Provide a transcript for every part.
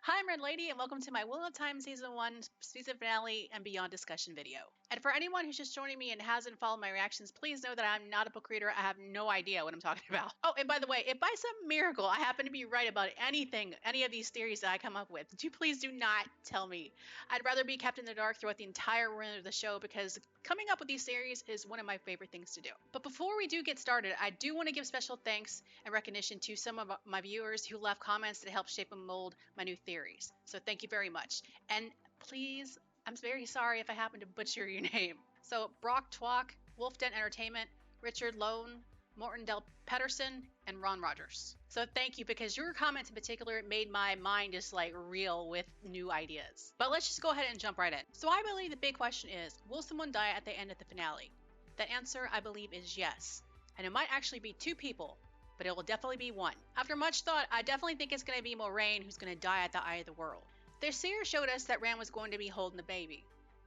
Hi, I'm Redlaytee, and welcome to my Wheel of Time Season 1 season finale and beyond discussion video. And for anyone who's just joining me and hasn't followed my reactions, please know that I'm not a book reader. I have no idea what I'm talking about. Oh, and by the way, if by some miracle I happen to be right about anything, any of these theories that I come up with, please do not tell me. I'd rather be kept in the dark throughout the entire run of the show because coming up with these theories is one of my favorite things to do. But before we do get started, I do want to give special thanks and recognition to some of my viewers who left comments that helped shape and mold my new theories. So thank you very much. And please, I'm very sorry if I happen to butcher your name. So Brock Twock, Wolfden Entertainment, Richard Lone, Morton Del Pedersen, and Ron Rogers. So thank you, because your comments in particular made my mind just like reel with new ideas. But let's just go ahead and jump right in. So I believe the big question is, will someone die at the end of the finale? The answer, I believe, is yes. And it might actually be two people, but it will definitely be one. After much thought, I definitely think it's going to be Moiraine who's going to die at the Eye of the World. The seer showed us that Rand was going to be holding the baby,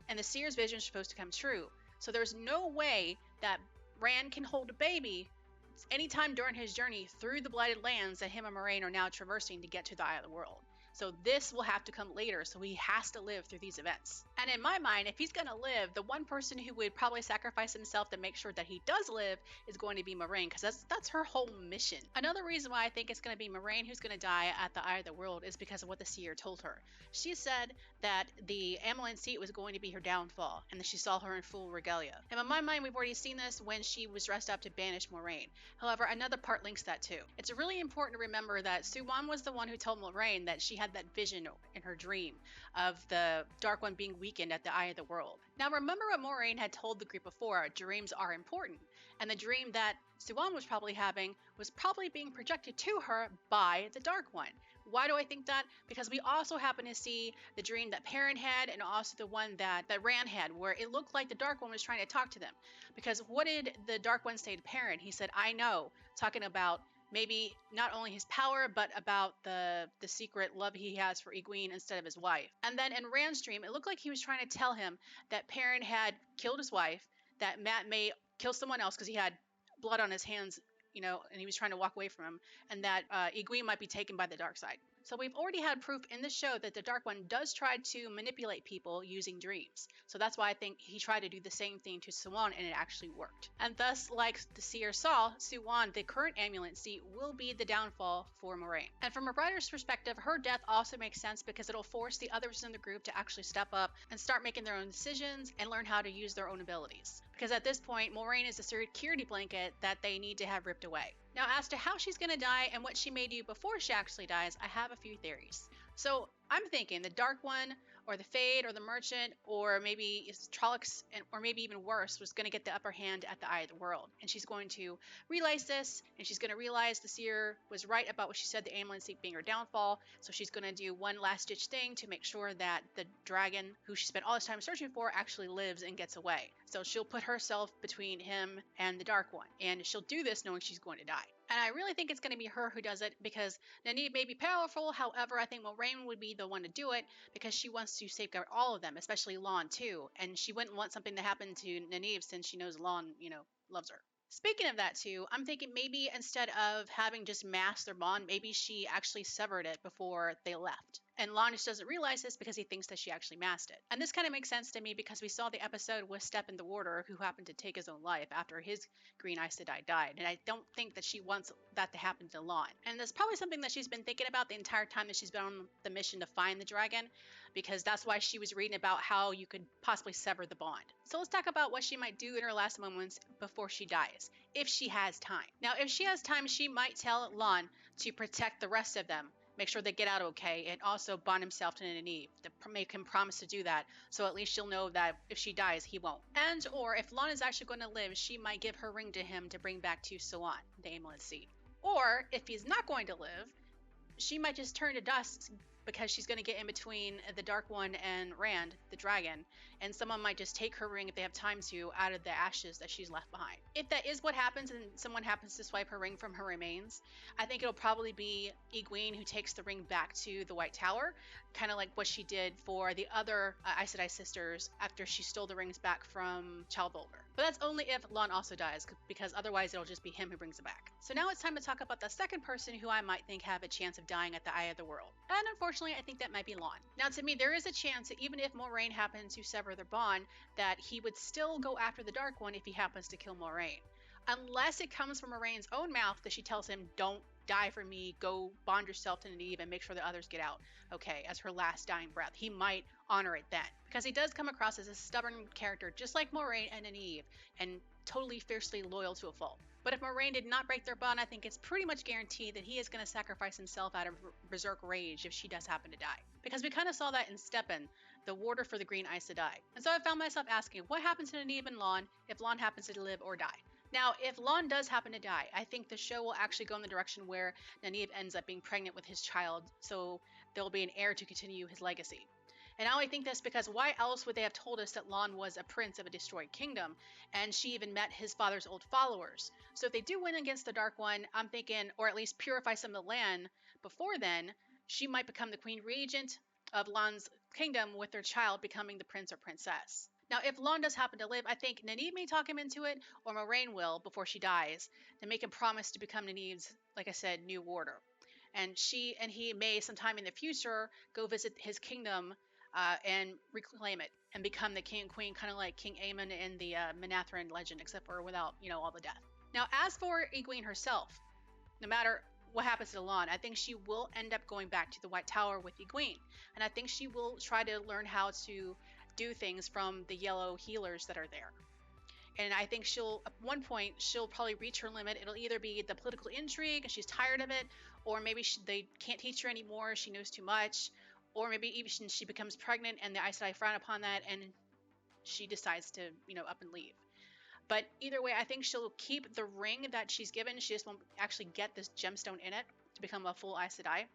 and the seer's vision is supposed to come true. So there's no way that Rand can hold a baby anytime during his journey through the Blighted Lands that him and Moiraine are now traversing to get to the Eye of the World. So this will have to come later, so he has to live through these events. And in my mind, if he's going to live, the one person who would probably sacrifice himself to make sure that he does live is going to be Moiraine, because that's her whole mission. Another reason why I think it's going to be Moiraine who's going to die at the Eye of the World is because of what the seer told her. She said that the Amelin seat was going to be her downfall, and that she saw her in full regalia. And in my mind, we've already seen this when she was dressed up to banish Moiraine. However, another part links that too. It's really important to remember that Siuan was the one who told Moiraine that she had that vision in her dream of the Dark One being weakened at the Eye of the World. Now remember what Moiraine had told the group before, dreams are important. And the dream that Siuan was probably having was probably being projected to her by the Dark One. Why do I think that? Because we also happen to see the dream that Perrin had, and also the one that Rand had, where it looked like the Dark One was trying to talk to them. Because what did the Dark One say to Perrin? He said, I know, talking about maybe not only his power, but about the secret love he has for Egwene instead of his wife. And then in Rand's dream, it looked like he was trying to tell him that Perrin had killed his wife, that Matt may kill someone else because he had blood on his hands, and he was trying to walk away from him, and that Egwene might be taken by the dark side. So we've already had proof in the show that the Dark One does try to manipulate people using dreams. So that's why I think he tried to do the same thing to Siuan, and it actually worked. And thus, like the seer saw, Siuan, the current amulet seat, will be the downfall for Moiraine. And from a writer's perspective, her death also makes sense because it'll force the others in the group to actually step up and start making their own decisions and learn how to use their own abilities. Because at this point, Moiraine is a security blanket that they need to have ripped away. Now, as to how she's going to die and what she may do before she actually dies, I have a few theories. So I'm thinking the Dark One, or the Fade, or the Merchant, or maybe Trollocs, or maybe even worse, was going to get the upper hand at the Eye of the World. And she's going to realize this, and she's going to realize the seer was right about what she said, the Amelin seat being her downfall. So she's going to do one last-ditch thing to make sure that the dragon, who she spent all this time searching for, actually lives and gets away. So she'll put herself between him and the Dark One. And she'll do this knowing she's going to die. And I really think it's going to be her who does it, because Nynaeve may be powerful. However, I think Moiraine would be the one to do it because she wants to safeguard all of them, especially Lon too. And she wouldn't want something to happen to Nynaeve since she knows Lon, loves her. Speaking of that too, I'm thinking maybe instead of having just masked their bond, maybe she actually severed it before they left. And Lon just doesn't realize this because he thinks that she actually masked it. And this kind of makes sense to me because we saw the episode with Stephen the Warder, who happened to take his own life after his Green Aes Sedai died. And I don't think that she wants that to happen to Lon. And that's probably something that she's been thinking about the entire time that she's been on the mission to find the dragon, because that's why she was reading about how you could possibly sever the bond. So let's talk about what she might do in her last moments before she dies, if she has time. Now, if she has time, she might tell Lon to protect the rest of them, make sure they get out okay, and also bond himself to Nynaeve, to make him promise to do that, so at least she'll know that if she dies, he won't. And or if Lon is actually going to live, she might give her ring to him to bring back to Siuan, the Amulet Seat. Or if he's not going to live, she might just turn to dust because she's going to get in between the Dark One and Rand, the dragon, and someone might just take her ring if they have time to out of the ashes that she's left behind. If that is what happens and someone happens to swipe her ring from her remains, I think it'll probably be Egwene who takes the ring back to the White Tower, kind of like what she did for the other Aes Sedai sisters after she stole the rings back from Childholder. But that's only if Lon also dies, because otherwise it'll just be him who brings it back. So now it's time to talk about the second person who I might think have a chance of dying at the Eye of the World. And unfortunately, I think that might be Lon. Now to me, there is a chance that even if Moiraine happens to sever their bond, that he would still go after the Dark One if he happens to kill Moiraine. Unless it comes from Moraine's own mouth that she tells him, don't die for me, go bond yourself to Nynaeve and make sure the others get out, okay, as her last dying breath. He might honor it then. Because he does come across as a stubborn character, just like Moiraine and Nynaeve, and totally fiercely loyal to a fault. But if Moiraine did not break their bond, I think it's pretty much guaranteed that he is going to sacrifice himself out of berserk rage if she does happen to die. Because we kind of saw that in Steppen, the warder for the Green Aes Sedai. And so I found myself asking, what happens to Nynaeve and Lon if Lon happens to live or die? Now, if Lon does happen to die, I think the show will actually go in the direction where Nynaeve ends up being pregnant with his child, so there will be an heir to continue his legacy. And I only think this because why else would they have told us that Lon was a prince of a destroyed kingdom, and she even met his father's old followers? So if they do win against the Dark One, I'm thinking, or at least purify some of the land before then, she might become the queen regent of Lon's kingdom with their child becoming the prince or princess. Now, if Lon does happen to live, I think Nynaeve may talk him into it, or Moiraine will before she dies, to make him promise to become Nynaeve's, like I said, new warder. And she and he may, sometime in the future, go visit his kingdom and reclaim it and become the king and queen, kind of like King Aemon in the Manetheren legend, except for without, all the death. Now, as for Egwene herself, no matter what happens to Lon, I think she will end up going back to the White Tower with Egwene, and I think she will try to learn how to do things from the yellow healers that are there. And I think at one point, she'll probably reach her limit. It'll either be the political intrigue and she's tired of it, or maybe they can't teach her anymore, she knows too much, or maybe even she becomes pregnant and the Aes Sedai frown upon that and she decides to, up and leave. But either way, I think she'll keep the ring that she's given. She just won't actually get this gemstone in it to become a full Aes Sedai.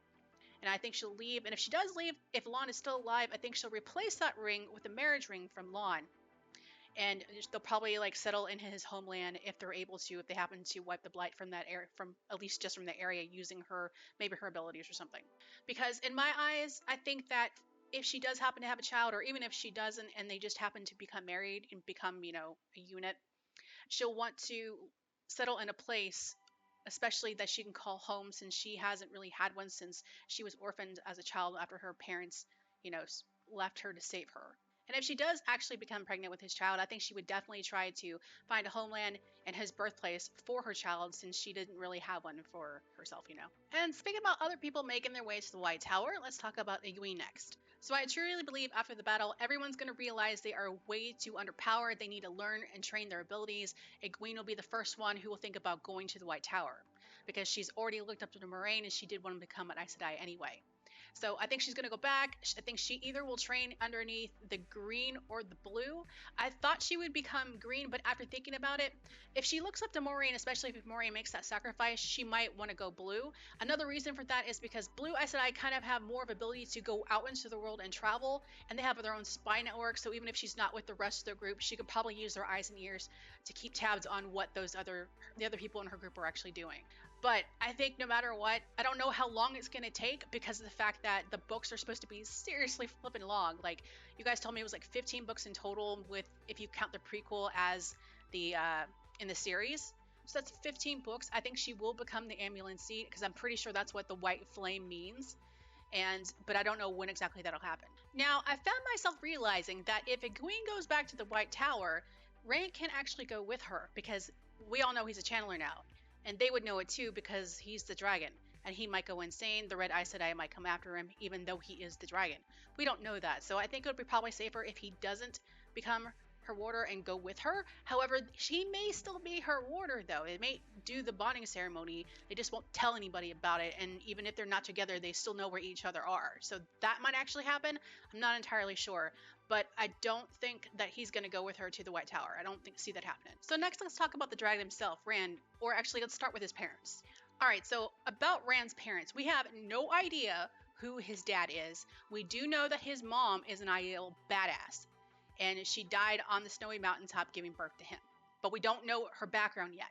And I think she'll leave. And if she does leave, if Lon is still alive, I think she'll replace that ring with the marriage ring from Lon. And they'll probably settle in his homeland if they're able to, if they happen to wipe the blight from that area, from at least just from the area, using maybe her abilities or something. Because in my eyes, I think that if she does happen to have a child, or even if she doesn't, and they just happen to become married and become, a unit, she'll want to settle in a place, especially that she can call home, since she hasn't really had one since she was orphaned as a child after her parents, left her to save her. And if she does actually become pregnant with his child, I think she would definitely try to find a homeland and his birthplace for her child, since she didn't really have one for herself, And speaking about other people making their way to the White Tower, let's talk about Egwene next. So I truly believe after the battle, everyone's going to realize they are way too underpowered. They need to learn and train their abilities. Egwene will be the first one who will think about going to the White Tower, because she's already looked up to Moiraine and she did want to become an Aes Sedai anyway. So I think she's going to go back. I think she either will train underneath the green or the blue. I thought she would become green, but after thinking about it, if she looks up to Moiraine, especially if Moiraine makes that sacrifice, she might want to go blue. Another reason for that is because blue Aes Sedai kind of have more of ability to go out into the world and travel, and they have their own spy network, so even if she's not with the rest of their group, she could probably use their eyes and ears to keep tabs on what the other people in her group are actually doing. But I think no matter what, I don't know how long it's going to take, because of the fact that the books are supposed to be seriously flipping long. Like, you guys told me it was 15 books in total, with, if you count the prequel as the in the series. So that's 15 books. I think she will become the Amulet Seat, because I'm pretty sure that's what the white flame means. But I don't know when exactly that'll happen. Now, I found myself realizing that if Egwene goes back to the White Tower, Rand can actually go with her, because we all know he's a channeler now. And they would know it too, because he's the dragon, and he might go insane. The Red Aes Sedai might come after him, even though he is the dragon. We don't know that, so I think it would be probably safer if he doesn't become her warder and go with her. However, she may still be her warder, though. They may do the bonding ceremony. They just won't tell anybody about it, and even if they're not together, they still know where each other are. So that might actually happen. I'm not entirely sure, but I don't think that he's going to go with her to the White Tower. I don't see that happening. So next, let's talk about the dragon himself, Rand, or actually, let's start with his parents. All right, so about Rand's parents, we have no idea who his dad is. We do know that his mom is an Aiel badass, and she died on the snowy mountaintop giving birth to him. But we don't know her background yet,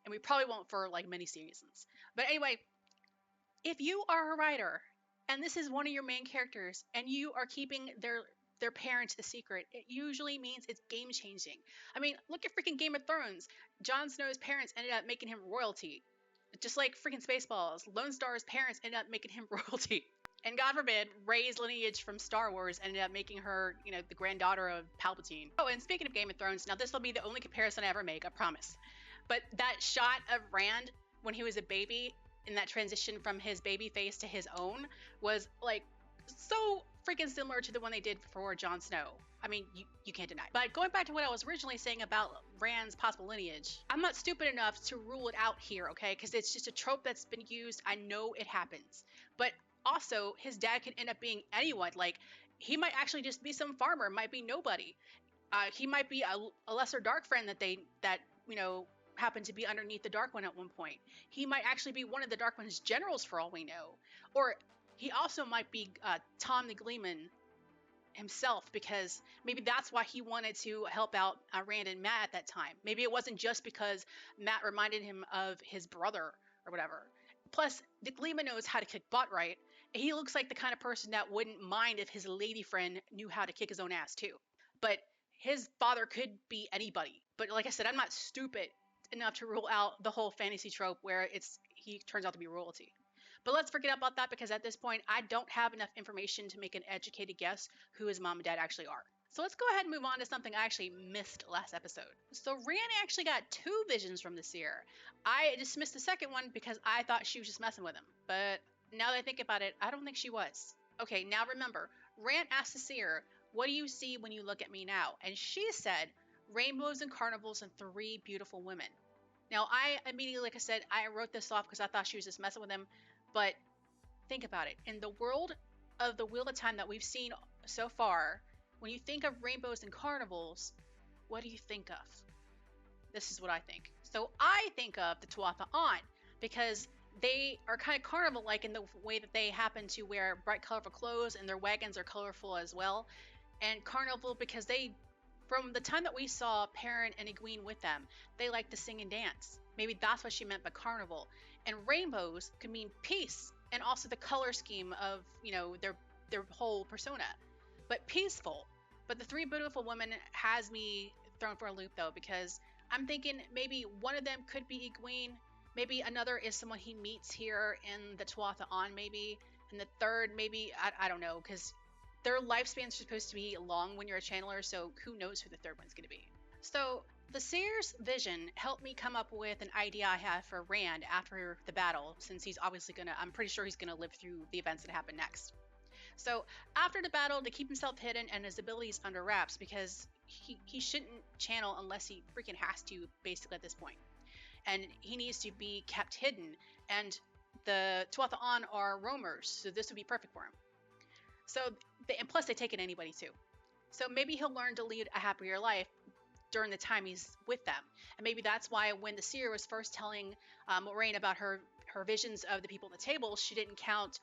and we probably won't for many seasons. But anyway, if you are a writer, and this is one of your main characters, and you are keeping their their parents a secret, it usually means it's game changing. I mean, look at freaking Game of Thrones. Jon Snow's parents ended up making him royalty. Just like freaking Spaceballs, Lone Star's parents ended up making him royalty. And God forbid, Rey's lineage from Star Wars ended up making her, the granddaughter of Palpatine. Oh, and speaking of Game of Thrones, now this will be the only comparison I ever make, I promise. But that shot of Rand when he was a baby, in that transition from his baby face to his own, was like so freaking similar to the one they did for Jon Snow. I mean, you can't deny. But going back to what I was originally saying about Rand's possible lineage, I'm not stupid enough to rule it out here, okay? Because it's just a trope that's been used. I know it happens. But also, his dad could end up being anyone. Like, he might actually just be some farmer, might be nobody. He might be a lesser dark friend that happened to be underneath the Dark One at one point. He might actually be one of the Dark One's generals for all we know. Or he also might be Tom the Gleeman himself, because maybe that's why he wanted to help out Rand and Matt at that time. Maybe it wasn't just because Matt reminded him of his brother or whatever. Plus, the Gleeman knows how to kick butt, right? He looks like the kind of person that wouldn't mind if his lady friend knew how to kick his own ass too. But his father could be anybody. But like I said, I'm not stupid enough to rule out the whole fantasy trope where he turns out to be royalty. But let's forget about that, because at this point, I don't have enough information to make an educated guess who his mom and dad actually are. So let's go ahead and move on to something I actually missed last episode. So Rand actually got 2 visions from the seer. I dismissed the second one because I thought she was just messing with him. But now that I think about it, I don't think she was. Okay, now remember, Rand asked the seer, "What do you see when you look at me now?" And she said, "Rainbows and carnivals and 3 beautiful women." Now, I immediately, like I said, I wrote this off because I thought she was just messing with him. But think about it. In the world of the Wheel of Time that we've seen so far, when you think of rainbows and carnivals, what do you think of? This is what I think. So I think of the Tuatha On, because they are kind of carnival-like in the way that they happen to wear bright, colorful clothes, and their wagons are colorful as well. And carnival because from the time that we saw Perrin and Egwene with them, they like to sing and dance. Maybe that's what she meant by carnival. And rainbows could mean peace, and also the color scheme of, their whole persona. But peaceful. But the 3 beautiful women has me thrown for a loop, though, because I'm thinking maybe one of them could be Egwene, maybe another is someone he meets here in the Tuatha On, maybe, and the third, maybe, I don't know, because their lifespan's supposed to be long when you're a channeler, so who knows who the third one's going to be. So the seer's vision helped me come up with an idea I have for Rand after the battle, since he's obviously I'm pretty sure he's gonna live through the events that happen next. So after the battle, to keep himself hidden and his abilities under wraps, because he shouldn't channel unless he freaking has to, basically at this point. And he needs to be kept hidden, and the Tuatha On are roamers, so this would be perfect for him. So, and plus they take in anybody too. So maybe he'll learn to lead a happier life during the time he's with them. And maybe that's why when the seer was first telling Moiraine about her visions of the people at the table, she didn't count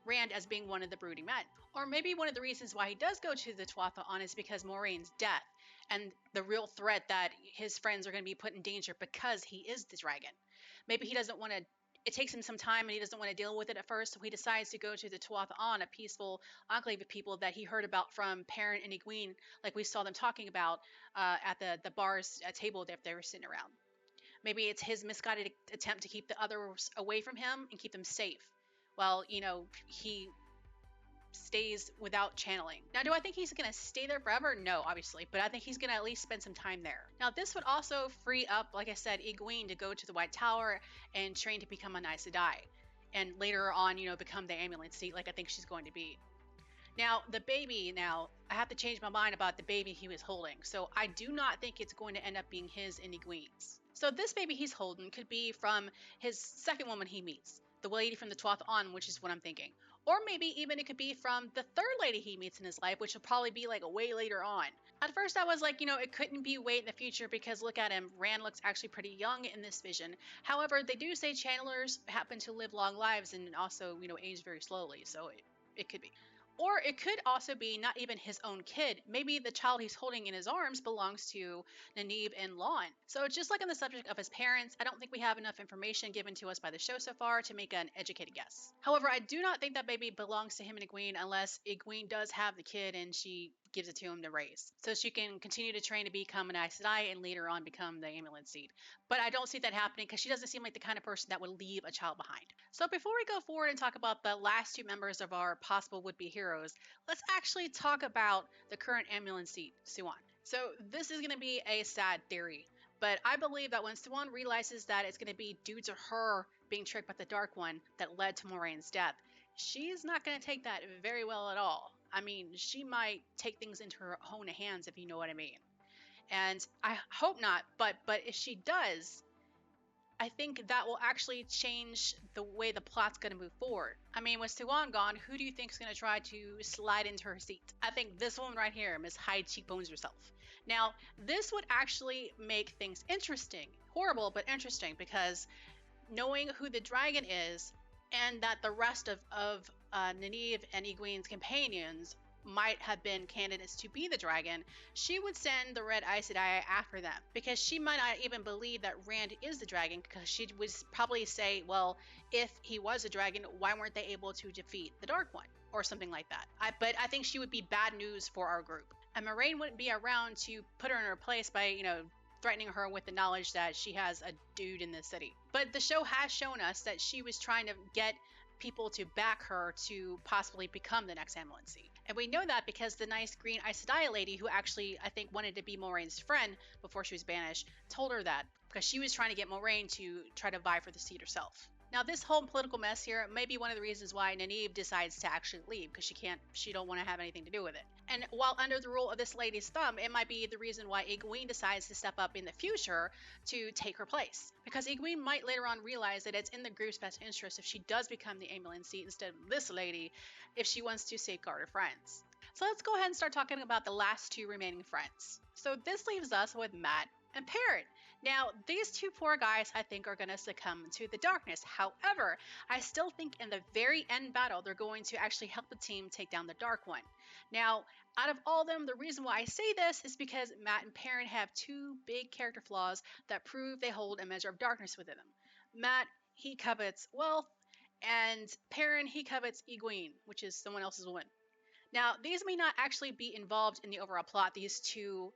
Rand as being one of the brooding men. Or maybe one of the reasons why he does go to the Tuatha On is because Moraine's death and the real threat that his friends are going to be put in danger because he is the dragon. Maybe he doesn't want to, it takes him some time and he doesn't want to deal with it at first, so he decides to go to the Tuatha On, a peaceful enclave of people that he heard about from Perrin and Egwene, like we saw them talking about at the bar's table that they were sitting around. Maybe it's his misguided attempt to keep the others away from him and keep them safe, while, he stays without channeling. Now, do I think he's going to stay there forever? No, obviously, but I think he's going to at least spend some time there. Now, this would also free up, like I said, Egwene to go to the White Tower and train to become a Aes Sedai, and later on, become the Amulet Seat, like I think she's going to be. Now, the baby, I have to change my mind about the baby he was holding, so I do not think it's going to end up being his and Egwene's. So this baby he's holding could be from his second woman he meets, the lady from the Tuatha On, which is what I'm thinking. Or maybe even it could be from the third lady he meets in his life, which will probably be like way later on. At first I was like, it couldn't be way in the future because look at him, Rand looks actually pretty young in this vision. However, they do say channelers happen to live long lives and also, age very slowly, so it could be. Or it could also be not even his own kid. Maybe the child he's holding in his arms belongs to Nynaeve and Lon. So just like on the subject of his parents, I don't think we have enough information given to us by the show so far to make an educated guess. However, I do not think that baby belongs to him and Egwene unless Egwene does have the kid and she gives it to him to raise. So she can continue to train to become an Aes Sedai and later on become the Amulet Seed. But I don't see that happening because she doesn't seem like the kind of person that would leave a child behind. So before we go forward and talk about the last two members of our possible would-be heroes, let's actually talk about the current Amulet Seed, Siuan. So this is going to be a sad theory, but I believe that when Siuan realizes that it's going to be due to her being tricked by the Dark One that led to Moraine's death, she's not going to take that very well at all. I mean, she might take things into her own hands, if you know what I mean. And I hope not, but if she does, I think that will actually change the way the plot's going to move forward. I mean, with Siuan gone, who do you think is going to try to slide into her seat? I think this woman right here, Miss High Cheekbones herself. Now, this would actually make things interesting. Horrible, but interesting, because knowing who the dragon is and that the rest of Nynaeve and Egwene's companions might have been candidates to be the dragon, she would send the Red Aes Sedai after them, because she might not even believe that Rand is the dragon, because she would probably say, well, if he was a dragon, why weren't they able to defeat the Dark One, or something like that. But I think she would be bad news for our group, and Moiraine wouldn't be around to put her in her place by, threatening her with the knowledge that she has a dude in the city. But the show has shown us that she was trying to get people to back her to possibly become the next Amulet Seed. And we know that because the nice green Aes Sedai lady, who actually, I think, wanted to be Moraine's friend before she was banished, told her that, because she was trying to get Moiraine to try to vie for the seat herself. Now, this whole political mess here may be one of the reasons why Nynaeve decides to actually leave, because she don't want to have anything to do with it. And while under the rule of this lady's thumb, it might be the reason why Egwene decides to step up in the future to take her place. Because Egwene might later on realize that it's in the group's best interest if she does become the Amulet Seat instead of this lady, if she wants to safeguard her friends. So let's go ahead and start talking about the last two remaining friends. So this leaves us with Mat and Perrin. Now, these two poor guys, I think, are going to succumb to the darkness. However, I still think in the very end battle, they're going to actually help the team take down the Dark One. Now, out of all of them, the reason why I say this is because Mat and Perrin have two big character flaws that prove they hold a measure of darkness within them. Mat, he covets wealth, and Perrin, he covets Egwene, which is someone else's woman. Now, these may not actually be involved in the overall plot, these two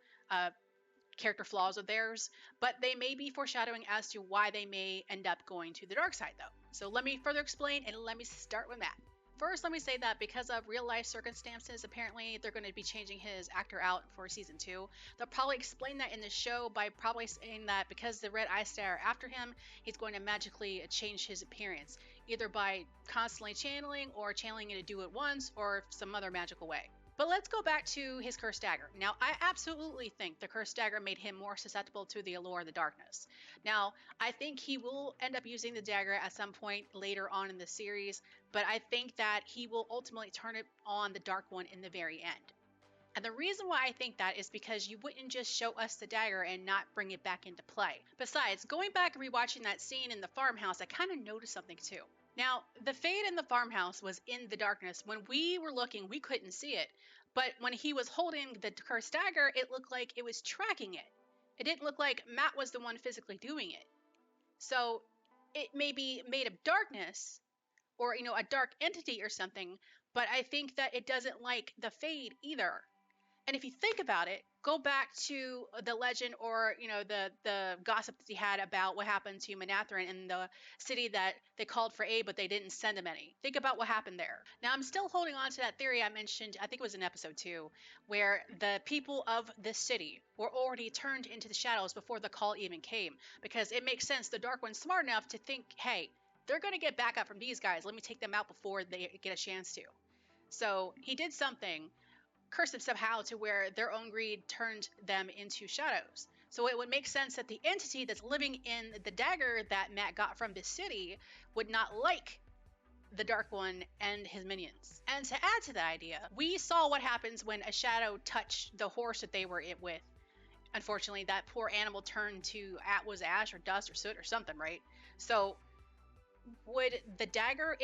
character flaws of theirs, but they may be foreshadowing as to why they may end up going to the dark side, though. So let me further explain, and let me start with that. First, let me say that because of real life circumstances, apparently they're going to be changing his actor out for season 2. They'll probably explain that in the show by probably saying that because the Red Aes Sedai are after him, he's going to magically change his appearance, either by constantly channeling or channeling it to do it once or some other magical way. But let's go back to his cursed dagger. Now, I absolutely think the cursed dagger made him more susceptible to the allure of the darkness. Now, I think he will end up using the dagger at some point later on in the series, but I think that he will ultimately turn it on the Dark One in the very end. And the reason why I think that is because you wouldn't just show us the dagger and not bring it back into play. Besides, going back and rewatching that scene in the farmhouse, I kind of noticed something too. Now, the Fade in the farmhouse was in the darkness. When we were looking, we couldn't see it. But when he was holding the cursed dagger, it looked like it was tracking it. It didn't look like Mat was the one physically doing it. So it may be made of darkness, or, a dark entity or something, but I think that it doesn't like the Fade either. And if you think about it, go back to the legend or, the gossip that he had about what happened to Manetheren in the city that they called for aid, but they didn't send him any. Think about what happened there. Now, I'm still holding on to that theory I mentioned, I think it was in episode 2, where the people of this city were already turned into the shadows before the call even came. Because it makes sense, the Dark One's smart enough to think, hey, they're going to get back up from these guys. Let me take them out before they get a chance to. So he did something, cursed them somehow to where their own greed turned them into shadows. So it would make sense that the entity that's living in the dagger that Mat got from this city would not like the Dark One and his minions. And to add to the idea, we saw what happens when a shadow touched the horse that they were with. Unfortunately, that poor animal turned to was ash or dust or soot or something, right? So would the dagger,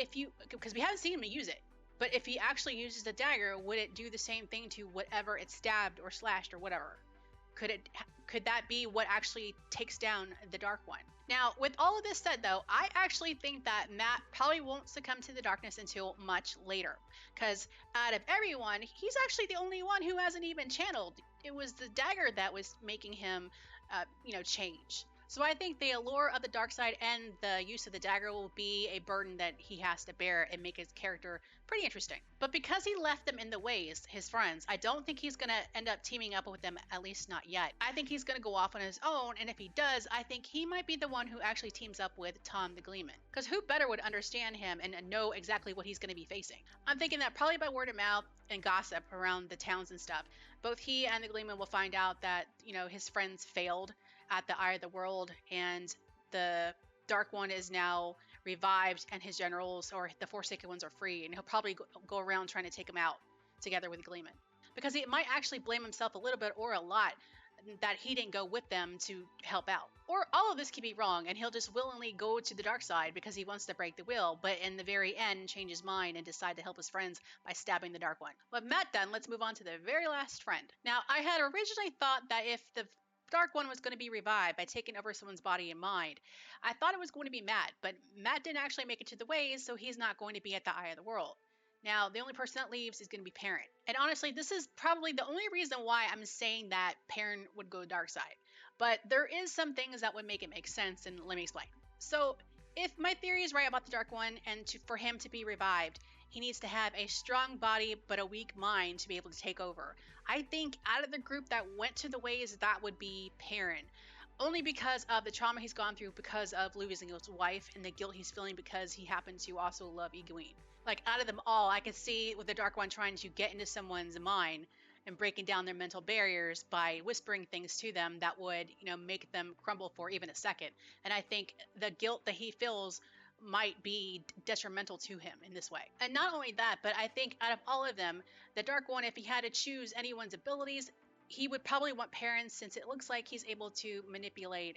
because we haven't seen him use it, But if he actually uses the dagger, would it do the same thing to whatever it stabbed or slashed or whatever? Could that be what actually takes down the Dark One? Now, with all of this said, though, I actually think that Matt probably won't succumb to the darkness until much later. Because out of everyone, he's actually the only one who hasn't even channeled. It was the dagger that was making him, change. So I think the allure of the dark side and the use of the dagger will be a burden that he has to bear and make his character pretty interesting. But because he left them in the ways, his friends, I don't think he's going to end up teaming up with them, at least not yet. I think he's going to go off on his own, and if he does, I think he might be the one who actually teams up with Tom the Gleeman. Because who better would understand him and know exactly what he's going to be facing? I'm thinking that probably by word of mouth and gossip around the towns and stuff, both he and the Gleeman will find out that, his friends failed at the Eye of the World, and the Dark One is now revived, and his generals or the Forsaken ones are free, and he'll probably go around trying to take them out together with Gleeman. Because he might actually blame himself a little bit or a lot that he didn't go with them to help out. Or all of this could be wrong, and he'll just willingly go to the dark side because he wants to break the will, but in the very end change his mind and decide to help his friends by stabbing the Dark One. With Matt done, let's move on to the very last friend. Now, I had originally thought that if the Dark One was going to be revived by taking over someone's body and mind, I thought it was going to be Matt, but Matt didn't actually make it to the ways, so he's not going to be at the Eye of the World. Now, the only person that leaves is going to be Perrin. And honestly, this is probably the only reason why I'm saying that Perrin would go dark side. But there is some things that would make it make sense, and let me explain. So, if my theory is right about the Dark One, and for him to be revived, he needs to have a strong body but a weak mind to be able to take over. I think out of the group that went to the ways, that would be Perrin. Only because of the trauma he's gone through because of losing his wife and the guilt he's feeling because he happened to also love Egwene. Like, out of them all, I could see with the Dark One trying to get into someone's mind and breaking down their mental barriers by whispering things to them that would, make them crumble for even a second. And I think the guilt that he feels might be detrimental to him in this way. And not only that, but I think out of all of them, the Dark One, if he had to choose anyone's abilities, he would probably want Perrin, since it looks like he's able to manipulate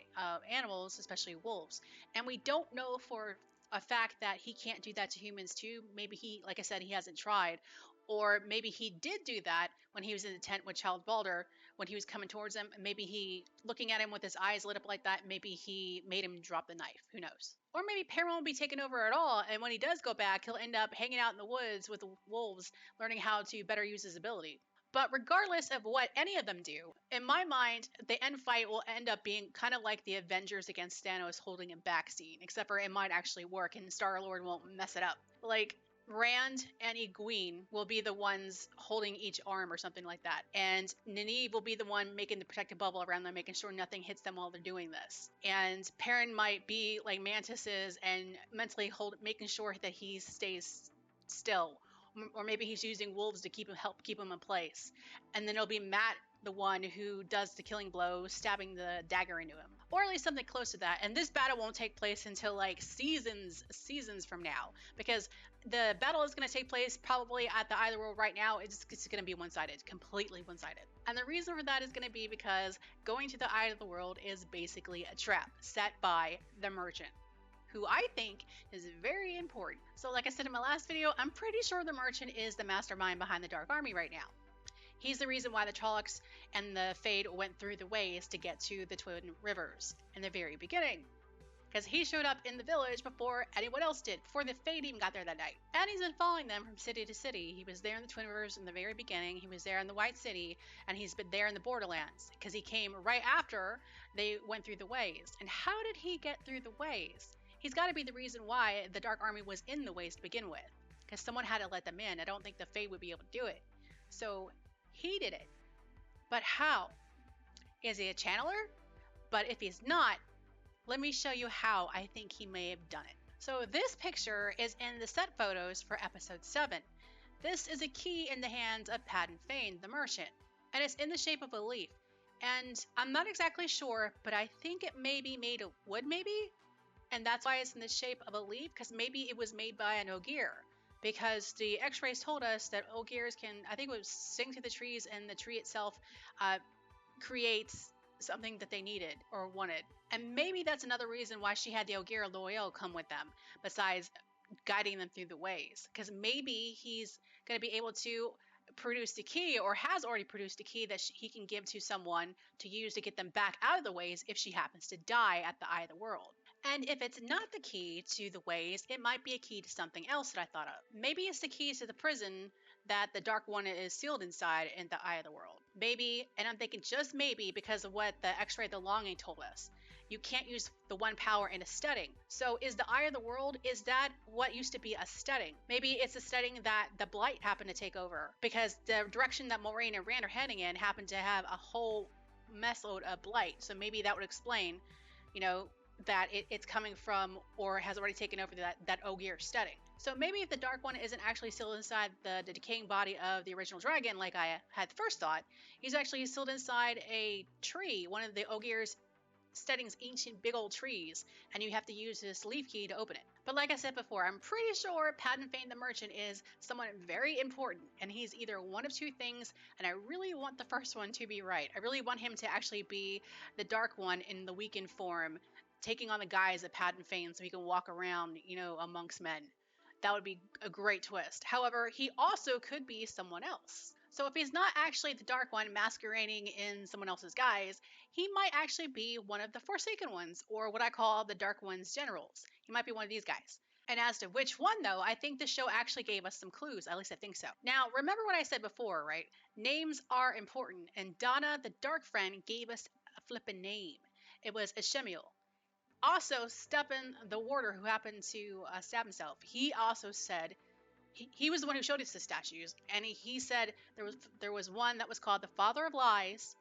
animals, especially wolves. And we don't know for a fact that he can't do that to humans too. Maybe he, like I said, he hasn't tried. Or maybe he did do that when he was in the tent with Child Balder, when he was coming towards him. Maybe he, looking at him with his eyes lit up like that, maybe he made him drop the knife. Who knows? Or maybe Perrin won't be taken over at all, and when he does go back, he'll end up hanging out in the woods with the wolves, learning how to better use his ability. But regardless of what any of them do, in my mind, the end fight will end up being kind of like the Avengers against Thanos holding him back scene, except for it might actually work and Star-Lord won't mess it up. Like, Rand and Egwene will be the ones holding each arm or something like that. And Nynaeve will be the one making the protective bubble around them, making sure nothing hits them while they're doing this. And Perrin might be like Mantis is and mentally making sure that he stays still. Or maybe he's using wolves to help keep him in place. And then it'll be Matt, the one who does the killing blow, stabbing the dagger into him. Or at least something close to that. And this battle won't take place until like seasons from now. Because the battle is going to take place probably at the Eye of the World right now. It's going to be one-sided, completely one-sided. And the reason for that is going to be because going to the Eye of the World is basically a trap set by the Merchant, who I think is very important. So like I said in my last video, I'm pretty sure the Merchant is the mastermind behind the Dark Army right now. He's the reason why the Trollocs and the Fade went through the ways to get to the Twin Rivers in the very beginning. Because he showed up in the village before anyone else did, before the Fade even got there that night. And he's been following them from city to city. He was there in the Twin Rivers in the very beginning, he was there in the White City, and he's been there in the Borderlands. Because he came right after they went through the ways. And how did he get through the ways? He's got to be the reason why the Dark Army was in the ways to begin with. Because someone had to let them in. I don't think the Fade would be able to do it. So he did it. But how? Is he a channeler? But if he's not, let me show you how I think he may have done it. So this picture is in the set photos for episode 7. This is a key in the hands of Paden Fane, the Merchant, and it's in the shape of a leaf. And I'm not exactly sure, but I think it may be made of wood maybe? And that's why it's in the shape of a leaf, because maybe it was made by an Ogier. Because the x-rays told us that Ogiers can, I think it was sing to the trees, and the tree itself creates something that they needed or wanted. And maybe that's another reason why she had the Ogier Loyal come with them, besides guiding them through the ways. Because maybe he's going to be able to produce the key, or has already produced a key that he can give to someone to use to get them back out of the ways if she happens to die at the Eye of the World. And if it's not the key to the ways, it might be a key to something else that I thought of. Maybe it's the keys to the prison that the Dark One is sealed inside in the Eye of the World. Maybe, and I'm thinking just maybe because of what the X-ray of the Longing told us, you can't use the one power in a setting. So is the Eye of the World, is that what used to be a setting? Maybe it's a setting that the Blight happened to take over, because the direction that Moiraine and Rand are heading in happened to have a whole messload of Blight. So maybe that would explain, that it's coming from, or has already taken over that Ogier setting. So maybe if the Dark One isn't actually still inside the decaying body of the original dragon, like I had first thought, he's actually still inside a tree, one of the Ogier's settings, ancient big old trees, and you have to use this leaf key to open it. But like I said before, I'm pretty sure Paden Fane the Merchant is someone very important, and he's either one of two things, and I really want the first one to be right. I really want him to actually be the Dark One in the weakened form, taking on the guise of Paden Fane so he can walk around, amongst men. That would be a great twist. However, he also could be someone else. So if he's not actually the Dark One masquerading in someone else's guise, he might actually be one of the Forsaken Ones, or what I call the Dark One's generals. He might be one of these guys. And as to which one, though, I think the show actually gave us some clues. At least I think so. Now, remember what I said before, right? Names are important, and Donna, the Dark Friend, gave us a flippin' name. It was Ishemiel. Also, Stepan, the warder who happened to stab himself, he also said, he was the one who showed us the statues, and he said there was one that was called the Father of Lies,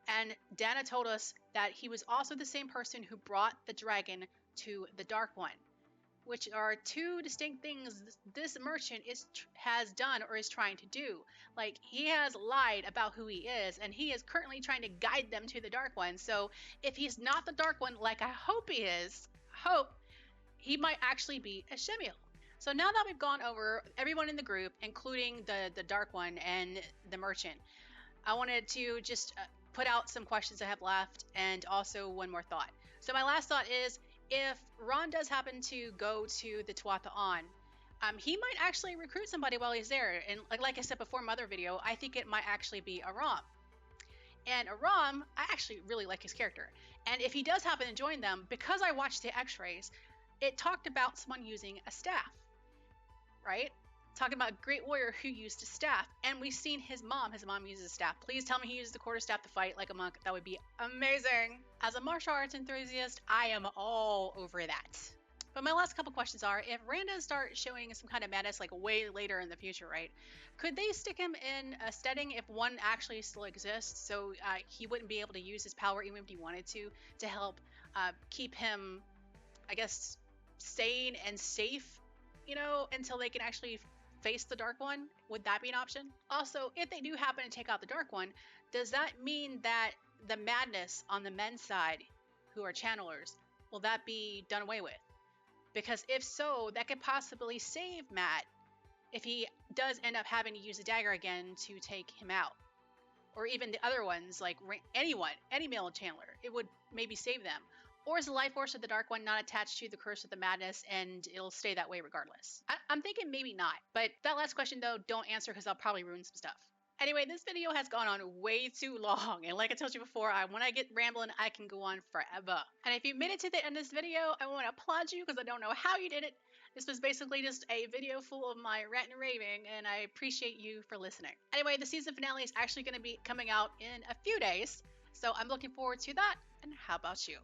and Dana told us that he was also the same person who brought the dragon to the Dark One, which are two distinct things this merchant has done or is trying to do. Like, he has lied about who he is, and he is currently trying to guide them to the Dark One. So if he's not the Dark One, like I hope he is, he might actually be a Ishemiel. So now that we've gone over everyone in the group, including the Dark One and the merchant, I wanted to just put out some questions I have left, and also one more thought. So my last thought is, if Ron does happen to go to the Tuatha, he might actually recruit somebody while he's there. And like I said before in my other video, I think it might actually be Aram. And Aram, I actually really like his character. And if he does happen to join them, because I watched the X-rays, it talked about someone using a staff, right? Talking about a great warrior who used a staff. And we've seen his mom. His mom uses a staff. Please tell me he uses the quarterstaff to fight like a monk. That would be amazing. As a martial arts enthusiast, I am all over that. But my last couple questions are, if Rand does start showing some kind of madness like way later in the future, right? Could they stick him in a setting if one actually still exists, so he wouldn't be able to use his power even if he wanted to help keep him, I guess, sane and safe, until they can actually face the Dark One? Would that be an option? Also, if they do happen to take out the Dark One, does that mean that the madness on the men's side, who are channelers, will that be done away with? Because if so, that could possibly save Matt if he does end up having to use a dagger again to take him out. Or even the other ones, like anyone, any male channeler, it would maybe save them. Or is the life force of the Dark One not attached to the curse of the madness, and it'll stay that way regardless? I'm thinking maybe not. But that last question, though, don't answer, because I'll probably ruin some stuff. Anyway, this video has gone on way too long, and like I told you before, when I get rambling, I can go on forever. And if you made it to the end of this video, I want to applaud you, because I don't know how you did it. This was basically just a video full of my rant and raving, and I appreciate you for listening. Anyway, the season finale is actually going to be coming out in a few days, so I'm looking forward to that, and how about you?